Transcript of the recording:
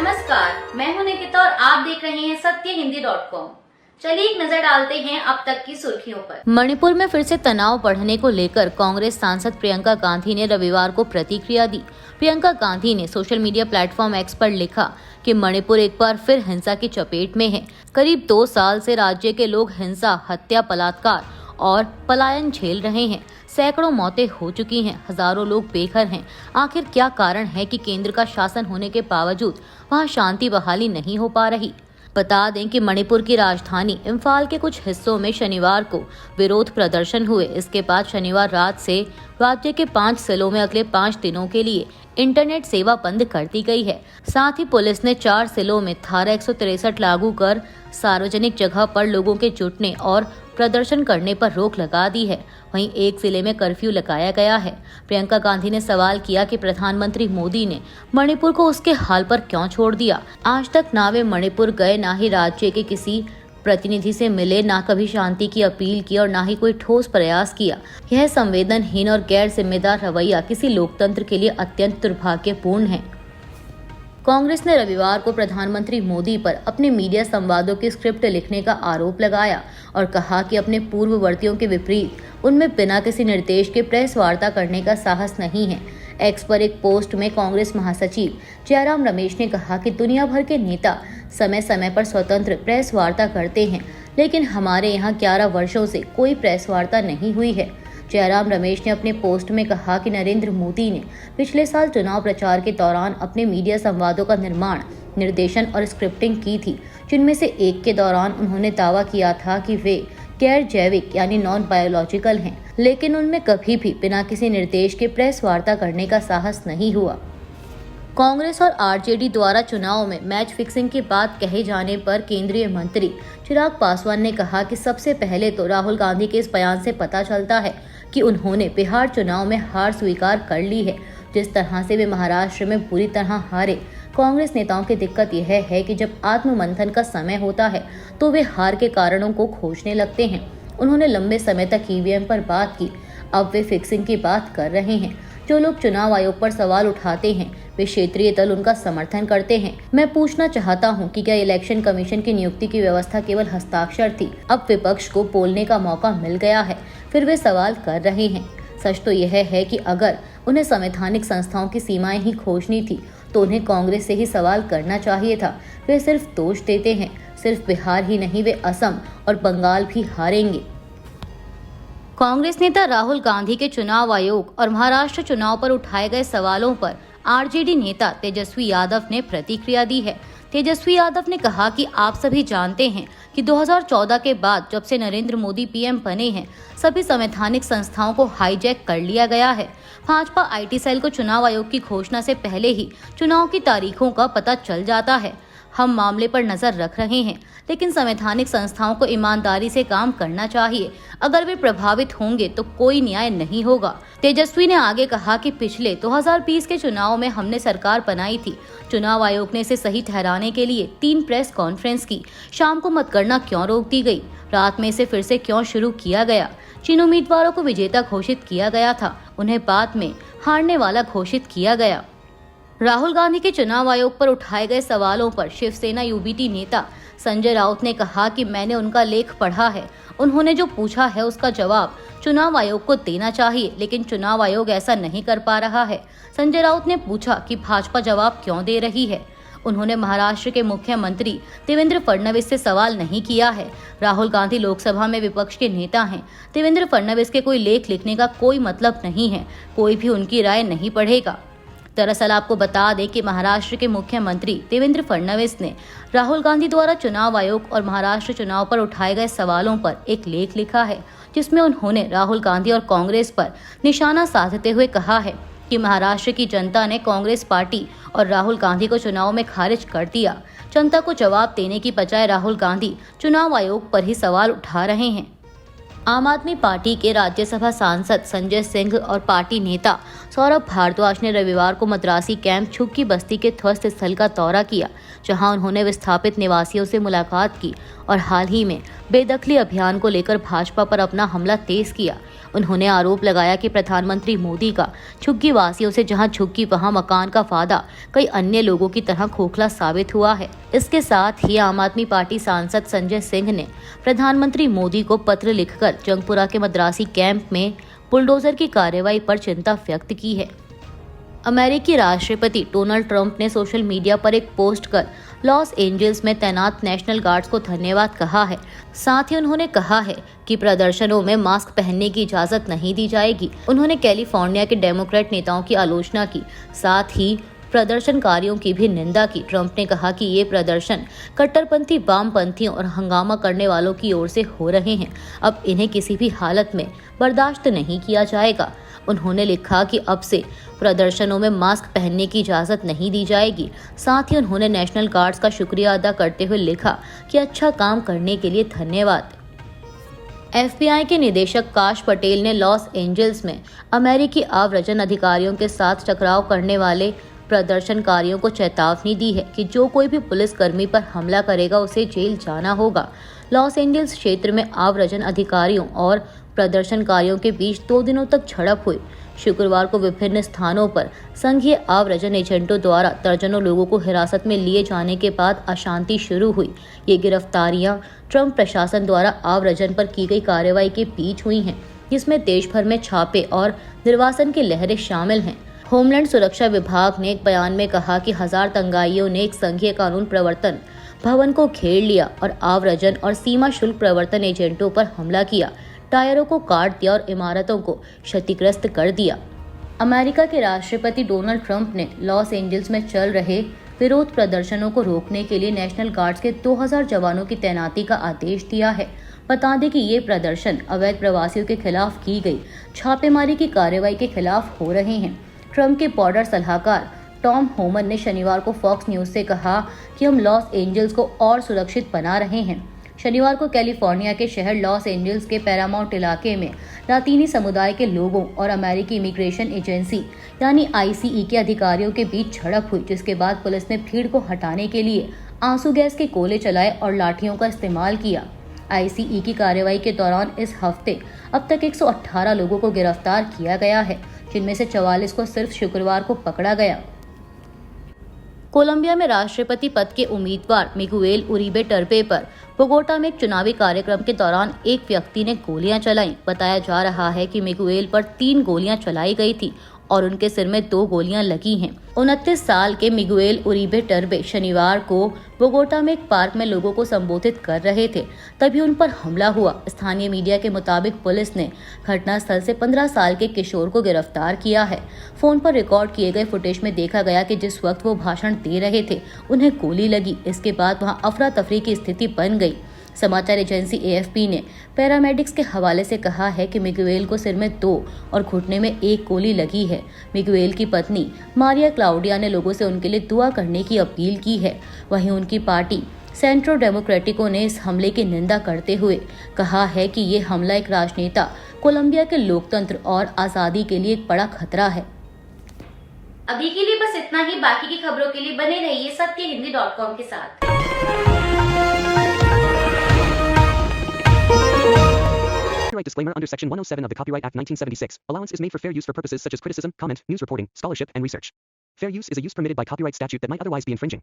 नमस्कार, मैं हूं निकिता और आप देख रहे हैं सत्यहिंदी.com। चलिए एक नजर डालते हैं अब तक की सुर्खियों पर। मणिपुर में फिर से तनाव बढ़ने को लेकर कांग्रेस सांसद प्रियंका गांधी ने रविवार को प्रतिक्रिया दी। प्रियंका गांधी ने सोशल मीडिया प्लेटफॉर्म एक्स पर लिखा कि मणिपुर एक बार फिर हिंसा की चपेट में है। करीब 2 साल से राज्य के लोग हिंसा, हत्या, बलात्कार और पलायन झेल रहे हैं। सैकड़ों मौतें हो चुकी हैं, हजारों लोग बेघर हैं। आखिर क्या कारण है कि केंद्र का शासन होने के बावजूद वहां शांति बहाली नहीं हो पा रही? बता दें कि मणिपुर की राजधानी इम्फाल के कुछ हिस्सों में शनिवार को विरोध प्रदर्शन हुए। इसके बाद शनिवार रात से राज्य के 5 जिलों में अगले 5 दिनों के लिए इंटरनेट सेवा बंद कर दी गई है। साथ ही पुलिस ने 4 जिलों में धारा 163 लागू कर सार्वजनिक जगह पर लोगों के जुटने और प्रदर्शन करने पर रोक लगा दी है। वहीं एक जिले में कर्फ्यू लगाया गया है। प्रियंका गांधी ने सवाल किया कि प्रधानमंत्री मोदी ने मणिपुर को उसके हाल पर क्यों छोड़ दिया। आज तक ना वे मणिपुर गए, ना ही राज्य के किसी प्रतिनिधि से मिले, ना कभी शांति की अपील की और ना ही कोई ठोस प्रयास किया। यह संवेदनहीन और गैर जिम्मेदार रवैया किसी लोकतंत्र के लिए अत्यंत दुर्भाग्यपूर्ण है। कांग्रेस ने रविवार को प्रधानमंत्री मोदी पर अपने मीडिया संवादों की स्क्रिप्ट लिखने का आरोप लगाया और कहा कि अपने पूर्ववर्तियों के विपरीत उनमें बिना किसी निर्देश के प्रेस वार्ता करने का साहस नहीं है। एक्स पर एक पोस्ट में कांग्रेस महासचिव जयराम रमेश ने कहा कि दुनिया भर के नेता समय समय पर स्वतंत्र प्रेस वार्ता करते हैं, लेकिन हमारे यहाँ 11 वर्षों से कोई प्रेस वार्ता नहीं हुई है। जयराम रमेश ने अपने पोस्ट में कहा कि नरेंद्र मोदी ने पिछले साल चुनाव प्रचार के दौरान अपने मीडिया संवादों का निर्माण, निर्देशन और स्क्रिप्टिंग की थी, जिनमें से एक के दौरान उन्होंने दावा किया था कि वे गैर जैविक यानी नॉन बायोलॉजिकल हैं, लेकिन उनमें कभी भी बिना किसी निर्देश के प्रेस वार्ता करने का साहस नहीं हुआ। कांग्रेस और आरजेडी द्वारा चुनाव में मैच फिक्सिंग की बात कहे जाने पर केंद्रीय मंत्री चिराग पासवान ने कहा कि सबसे पहले तो राहुल गांधी के इस बयान से पता चलता है कि उन्होंने बिहार चुनाव में हार स्वीकार कर ली है। जिस तरह से वे महाराष्ट्र में बुरी तरह हारे, कांग्रेस नेताओं की दिक्कत यह है कि जब आत्ममंथन का समय होता है तो वे हार के कारणों को खोजने लगते हैं। उन्होंने लंबे समय तक ईवीएम पर बात की, अब वे फिक्सिंग की बात कर रहे हैं। जो लोग चुनाव आयोग पर सवाल उठाते हैं वे क्षेत्रीय दल उनका समर्थन करते हैं। मैं पूछना चाहता हूं कि क्या इलेक्शन कमीशन की नियुक्ति की व्यवस्था केवल हस्ताक्षर थी? अब विपक्ष को बोलने का मौका मिल गया है, फिर वे सवाल कर रहे हैं। सच तो यह है कि अगर उन्हें संवैधानिक संस्थाओं की सीमाएं ही खोजनी थी तो उन्हें कांग्रेस से ही सवाल करना चाहिए था। वे सिर्फ दोष देते हैं। सिर्फ बिहार ही नहीं, वे असम और बंगाल भी हारेंगे। कांग्रेस नेता राहुल गांधी के चुनाव आयोग और महाराष्ट्र चुनाव पर उठाए गए सवालों पर आरजेडी नेता तेजस्वी यादव ने प्रतिक्रिया दी है। तेजस्वी यादव ने कहा कि आप सभी जानते हैं कि 2014 के बाद जब से नरेंद्र मोदी पीएम बने हैं, सभी संवैधानिक संस्थाओं को हाईजैक कर लिया गया है। भाजपा आईटी सेल को चुनाव आयोग की घोषणा से पहले ही चुनाव की तारीखों का पता चल जाता है। हम मामले पर नजर रख रहे हैं, लेकिन संवैधानिक संस्थाओं को ईमानदारी से काम करना चाहिए। अगर वे प्रभावित होंगे तो कोई न्याय नहीं होगा। तेजस्वी ने आगे कहा कि पिछले 2020 के चुनाव में हमने सरकार बनाई थी। चुनाव आयोग ने इसे सही ठहराने के लिए 3 प्रेस कॉन्फ्रेंस की। शाम को मतगणना क्यों रोक दी गई? रात में इसे फिर से क्यों शुरू किया गया? जिन उम्मीदवारों को विजेता घोषित किया गया था उन्हें बाद में हारने वाला घोषित किया गया। राहुल गांधी के चुनाव आयोग पर उठाए गए सवालों पर शिवसेना यूबीटी नेता संजय राउत ने कहा कि मैंने उनका लेख पढ़ा है। उन्होंने जो पूछा है उसका जवाब चुनाव आयोग को देना चाहिए, लेकिन चुनाव आयोग ऐसा नहीं कर पा रहा है। संजय राउत ने पूछा कि भाजपा जवाब क्यों दे रही है। उन्होंने महाराष्ट्र के मुख्यमंत्री देवेंद्र फडणवीस से सवाल नहीं किया है। राहुल गांधी लोकसभा में विपक्ष के नेता हैं। देवेंद्र फडणवीस के कोई लेख लिखने का कोई मतलब नहीं है। कोई भी उनकी राय नहीं पढ़ेगा। दरअसल आपको बता दें कि महाराष्ट्र के मुख्यमंत्री देवेंद्र फडणवीस ने राहुल गांधी द्वारा चुनाव आयोग और महाराष्ट्र चुनाव पर उठाए गए सवालों पर एक लेख लिखा है, जिसमें उन्होंने राहुल गांधी और कांग्रेस पर निशाना साधते हुए कहा है कि महाराष्ट्र की जनता ने कांग्रेस पार्टी और राहुल गांधी को चुनाव में खारिज कर दिया। जनता को जवाब देने की बजाय राहुल गांधी चुनाव आयोग पर ही सवाल उठा रहे हैं। आम आदमी पार्टी के राज्यसभा सांसद संजय सिंह और पार्टी नेता सौरभ भारद्वाज ने रविवार को मद्रासी कैंप झुग्गी बस्ती के ध्वस्त स्थल का दौरा किया, जहां उन्होंने विस्थापित निवासियों से मुलाकात की और हाल ही में बेदखली अभियान को लेकर भाजपा पर अपना हमला तेज किया। उन्होंने आरोप लगाया कि प्रधानमंत्री मोदी का झुग्गी वासियों से जहां झुग्गी वहां मकान का वादा कई अन्य लोगों की तरह खोखला साबित हुआ है। इसके साथ ही आम आदमी पार्टी सांसद संजय सिंह ने प्रधानमंत्री मोदी को पत्र लिखकर जंगपुरा के मद्रासी कैंप में बुलडोजर की कार्रवाई पर चिंता व्यक्त की है। अमेरिकी राष्ट्रपति डोनाल्ड ट्रंप ने सोशल मीडिया पर एक पोस्ट कर लॉस एंजल्स में तैनात नेशनल गार्ड्स को धन्यवाद कहा है। साथ ही उन्होंने कहा है कि प्रदर्शनों में मास्क पहनने की इजाजत नहीं दी जाएगी। उन्होंने कैलिफोर्निया के डेमोक्रेट नेताओं की आलोचना की, साथ ही प्रदर्शनकारियों की भी निंदा की। ट्रंप ने कहा कि ये प्रदर्शन कट्टरपंथी वामपंथियों और हंगामा करने वालों की ओर से हो रहे हैं। अब इन्हें किसी भी हालत में बर्दाश्त नहीं किया जाएगा। उन्होंने लिखा कि अब से प्रदर्शनों में मास्क पहनने की इजाजत नहीं दी जाएगी। साथ ही उन्होंने नेशनल गार्ड्स का शुक्रिया अदा करते हुए लिखा कि अच्छा काम करने के लिए धन्यवाद। FBI के निदेशक काश पटेल ने लॉस एंजल्स में अमेरिकी आव्रजन अधिकारियों के साथ टकराव करने वाले प्रदर्शनकारियों को चेतावनी दी है कि जो कोई भी पुलिसकर्मी पर हमला करेगा उसे जेल जाना होगा। लॉस एंजल्स क्षेत्र में आव्रजन अधिकारियों और प्रदर्शनकारियों के बीच 2 दिनों तक झड़प हुई। शुक्रवार को विभिन्न स्थानों पर संघीय आव्रजन एजेंटों द्वारा दर्जनों लोगों को हिरासत में लिए जाने के बाद अशांति शुरू हुई। ये गिरफ्तारियां ट्रंप प्रशासन द्वारा आव्रजन पर की गई कार्रवाई के बीच हुई हैं, जिसमें देश भर में छापे और निर्वासन की लहरें शामिल हैं। होमलैंड सुरक्षा विभाग ने एक बयान में कहा कि 1000 दंगाइयों ने एक संघीय कानून प्रवर्तन भवन को घेर लिया और आव्रजन और सीमा शुल्क प्रवर्तन एजेंटों पर हमला किया, टायरों को काट दिया और इमारतों को क्षतिग्रस्त कर दिया। अमेरिका के राष्ट्रपति डोनाल्ड ट्रंप ने लॉस एंजल्स में चल रहे विरोध प्रदर्शनों को रोकने के लिए नेशनल गार्ड्स के 2000 जवानों की तैनाती का आदेश दिया है। बता दें कि ये प्रदर्शन अवैध प्रवासियों के खिलाफ की गई छापेमारी की कार्रवाई के खिलाफ हो रहे हैं। ट्रंप के बॉर्डर सलाहकार टॉम होमन ने शनिवार को फॉक्स न्यूज से कहा कि हम लॉस एंजल्स को और सुरक्षित बना रहे हैं। शनिवार को कैलिफोर्निया के शहर लॉस एंजल्स के पैरामाउंट इलाके में लातीनी समुदाय के लोगों और अमेरिकी इमिग्रेशन एजेंसी यानी ICE के अधिकारियों के बीच झड़प हुई, जिसके बाद पुलिस ने भीड़ को हटाने के लिए आंसू गैस के गोले चलाए और लाठियों का इस्तेमाल किया। ICE की कार्रवाई के दौरान इस हफ्ते अब तक 118 लोगों को गिरफ्तार किया गया है, जिनमें से 44 को सिर्फ शुक्रवार को पकड़ा गया। कोलंबिया में राष्ट्रपति पद के उम्मीदवार मिगुएल उरिबे टर्बे पर बोगोटा में एक चुनावी कार्यक्रम के दौरान एक व्यक्ति ने गोलियां चलाईं। बताया जा रहा है कि मिगुएल पर 3 गोलियां चलाई गई थी और उनके सिर में 2 गोलियां लगी हैं। 29 साल के मिगुएल उरिबे टर्बे शनिवार को बोगोटा में एक पार्क में लोगों को संबोधित कर रहे थे, तभी उन पर हमला हुआ। स्थानीय मीडिया के मुताबिक पुलिस ने घटनास्थल से 15 साल के किशोर को गिरफ्तार किया है। फोन पर रिकॉर्ड किए गए फुटेज में देखा गया कि जिस वक्त वो भाषण दे रहे थे उन्हें गोली लगी। इसके बाद वहां अफरा तफरी की स्थिति बन गई। समाचार एजेंसी AFP ने पैरामेडिक्स के हवाले से कहा है कि मिगुएल को सिर में 2 और घुटने में 1 गोली लगी है। मिगुएल की पत्नी मारिया क्लाउडिया ने लोगों से उनके लिए दुआ करने की अपील की है। वहीं उनकी पार्टी सेंट्रो डेमोक्रेटिको ने इस हमले की निंदा करते हुए कहा है कि ये हमला एक राजनेता, कोलंबिया के लोकतंत्र और आज़ादी के लिए एक बड़ा खतरा है। अभी के लिए बस इतना ही। बाकी की खबरों के लिए बने रहिए सत्यहिंदी.com के साथ। Copyright disclaimer under Section 107 of the Copyright Act 1976. Allowance is made for fair use for purposes such as criticism, comment, news reporting, scholarship, and research. Fair use is a use permitted by copyright statute that might otherwise be infringing.